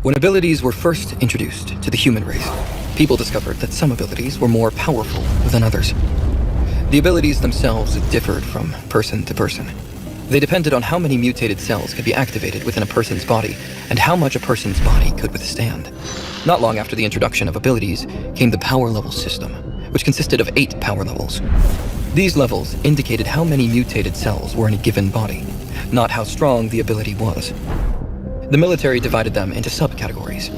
When abilities were first introduced to the human race, people discovered that some abilities were more powerful than others. The abilities themselves differed from person to person. They depended on how many mutated cells could be activated within a person's body and how much a person's body could withstand. Not long after the introduction of abilities came the power level system, which consisted of 8 power levels. These levels indicated how many mutated cells were in a given body, not how strong the ability was. The military divided them into subcategories: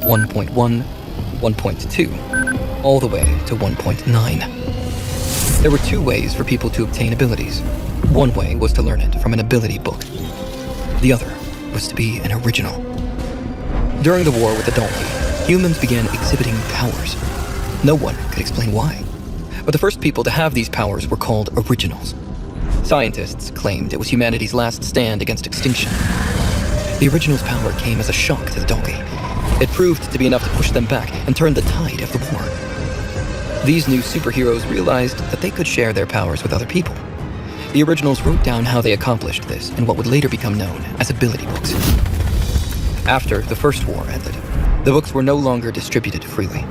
1.1, 1.2, all the way to 1.9. There were 2 ways for people to obtain abilities. One way was to learn it from an ability book. The other was to be an original. During the war with the donkey, humans began exhibiting powers. No one could explain why, but the first people to have these powers were called originals. Scientists claimed it was humanity's last stand against extinction. The original's power came as a shock to the donkey. It proved to be enough to push them back and turn the tide of the war. These new superheroes realized that they could share their powers with other people. The originals wrote down how they accomplished this in what would later become known as ability books. After the First War ended, the books were no longer distributed freely.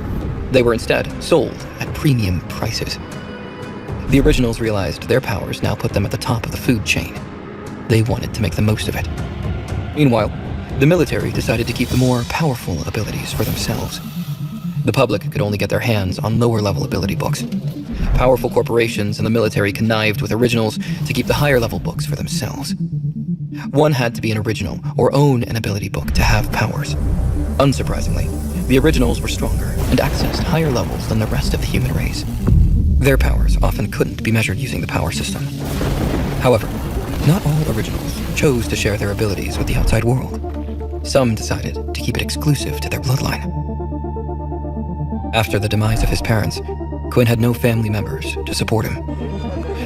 They were instead sold at premium prices. The originals realized their powers now put them at the top of the food chain. They wanted to make the most of it. Meanwhile, the military decided to keep the more powerful abilities for themselves. The public could only get their hands on lower-level ability books. Powerful corporations and the military connived with originals to keep the higher-level books for themselves. One had to be an original or own an ability book to have powers. Unsurprisingly, the originals were stronger and accessed higher levels than the rest of the human race. Their powers often couldn't be measured using the power system. However, not all originals chose to share their abilities with the outside world. Some decided to keep it exclusive to their bloodline. After the demise of his parents, Quinn had no family members to support him.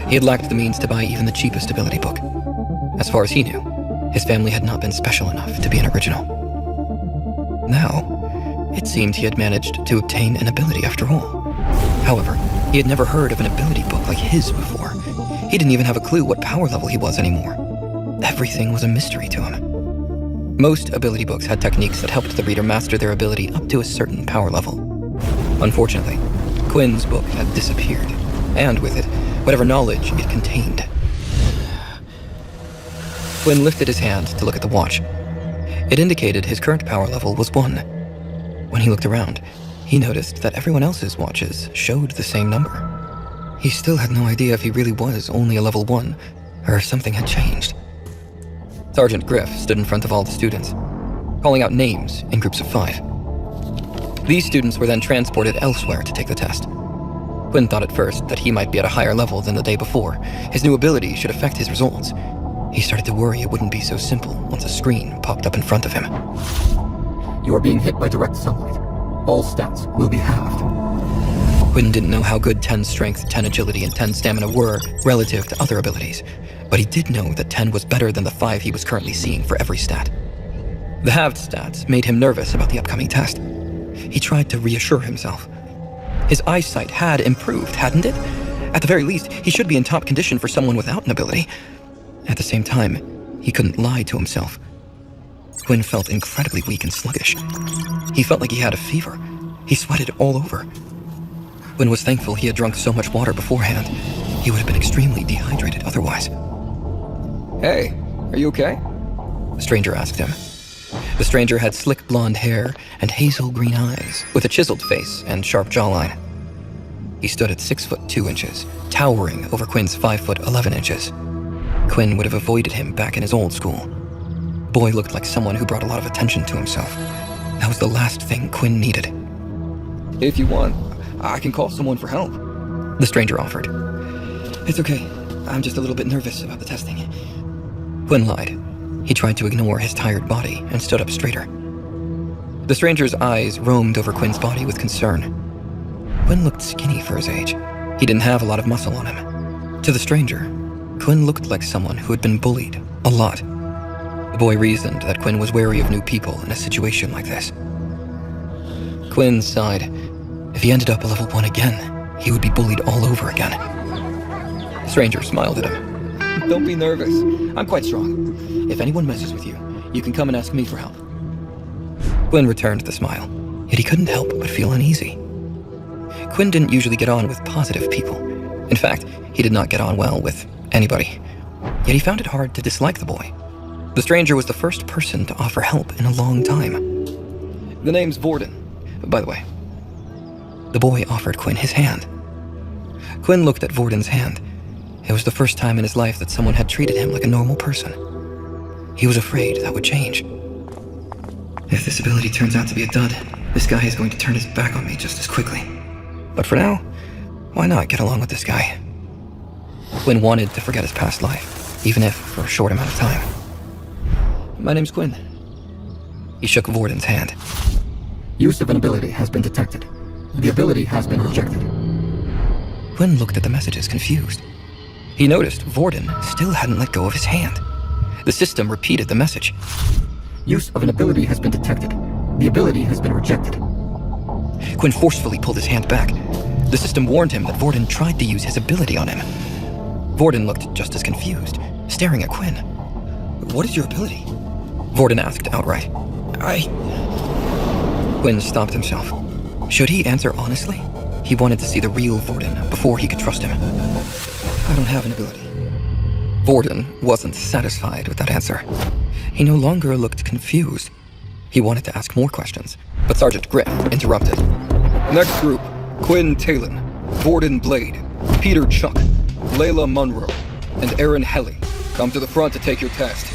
He had lacked the means to buy even the cheapest ability book. As far as he knew, his family had not been special enough to be an original. Now, it seemed he had managed to obtain an ability after all. However, he had never heard of an ability book like his before. He didn't even have a clue what power level he was anymore. Everything was a mystery to him. Most ability books had techniques that helped the reader master their ability up to a certain power level. Unfortunately, Quinn's book had disappeared, and with it, whatever knowledge it contained. Quinn lifted his hand to look at the watch. It indicated his current power level was 1. When he looked around, he noticed that everyone else's watches showed the same number. He still had no idea if he really was only a level 1, or if something had changed. Sergeant Griff stood in front of all the students, calling out names in groups of 5. These students were then transported elsewhere to take the test. Quinn thought at first that he might be at a higher level than the day before. His new ability should affect his results. He started to worry it wouldn't be so simple once a screen popped up in front of him. You are being hit by direct sunlight. All stats will be halved. Quinn didn't know how good 10 strength, 10 agility, and 10 stamina were relative to other abilities, but he did know that 10 was better than the 5 he was currently seeing for every stat. The halved stats made him nervous about the upcoming test. He tried to reassure himself. His eyesight had improved, hadn't it? At the very least, he should be in top condition for someone without an ability. At the same time, he couldn't lie to himself. Quinn felt incredibly weak and sluggish. He felt like he had a fever. He sweated all over. Quinn was thankful he had drunk so much water beforehand. He would have been extremely dehydrated otherwise. Hey, are you okay? The stranger asked him. The stranger had slick blonde hair and hazel green eyes, with a chiseled face and sharp jawline. He stood at 6'2", towering over Quinn's 5'11". Quinn would have avoided him back in his old school. The boy looked like someone who brought a lot of attention to himself. That was the last thing Quinn needed. If you want, I can call someone for help. The stranger offered. It's okay. I'm just a little bit nervous about the testing. Quinn lied. He tried to ignore his tired body and stood up straighter. The stranger's eyes roamed over Quinn's body with concern. Quinn looked skinny for his age. He didn't have a lot of muscle on him. To the stranger, Quinn looked like someone who had been bullied a lot. The boy reasoned that Quinn was wary of new people in a situation like this. Quinn sighed. If he ended up a level 1 again, he would be bullied all over again. The stranger smiled at him. Don't be nervous. I'm quite strong. If anyone messes with you, you can come and ask me for help. Quinn returned the smile, yet he couldn't help but feel uneasy. Quinn didn't usually get on with positive people. In fact, he did not get on well with anybody. Yet he found it hard to dislike the boy. The stranger was the first person to offer help in a long time. The name's Vorden, by the way. The boy offered Quinn his hand. Quinn looked at Vorden's hand. It was the first time in his life that someone had treated him like a normal person. He was afraid that would change. If this ability turns out to be a dud, this guy is going to turn his back on me just as quickly. But for now, why not get along with this guy? Quinn wanted to forget his past life, even if for a short amount of time. My name's Quinn. He shook Vorden's hand. Use of an ability has been detected. The ability has been rejected. Quinn looked at the messages, confused. He noticed Vorden still hadn't let go of his hand. The system repeated the message. Use of an ability has been detected. The ability has been rejected. Quinn forcefully pulled his hand back. The system warned him that Vorden tried to use his ability on him. Vorden looked just as confused, staring at Quinn. What is your ability? Vorden asked outright. Quinn stopped himself. Should he answer honestly? He wanted to see the real Vorden before he could trust him. I don't have an ability. Vorden wasn't satisfied with that answer. He no longer looked confused. He wanted to ask more questions, but Sergeant Griff interrupted. Next group, Quinn Talon, Vorden Blade, Peter Chuck, Layla Munro, and Aaron Helly. Come to the front to take your test.